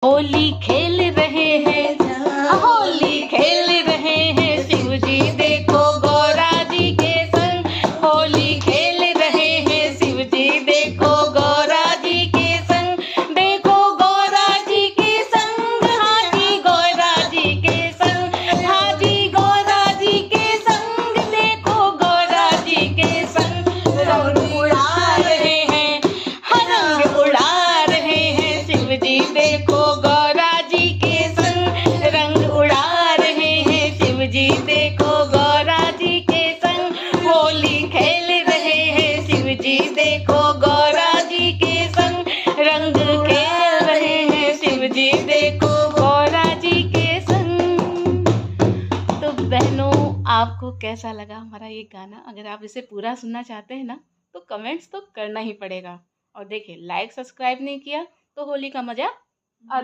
होली खेल रहे हैं, होली खेल रहे हैं शिव जी देखो गौरा जी के संग। होली खेल रहे हैं शिव जी देखो गौरा जी के संग। देखो गौरा जी के संग, हाजी गौरा जी के संग, हाजी गौरा जी के संग। देखो गौरा जी के संग रंग उड़ा रहे हैं, रंग उड़ा रहे हैं शिव जी देखो गौरा जी के संग। रंग उड़ा रहे हैं शिव जी देखो गौरा जी के संग। होली खेल रहे हैं शिव जी देखो गौरा जी के संग। रंग खेल रहे हैं शिव जी देखो गौरा जी के संग। तो बहनों, आपको कैसा लगा हमारा ये गाना? अगर आप इसे पूरा सुनना चाहते हैं ना, तो कमेंट्स तो करना ही पड़ेगा। और देखिए, लाइक सब्सक्राइब नहीं किया तो होली का मजा अधूरा।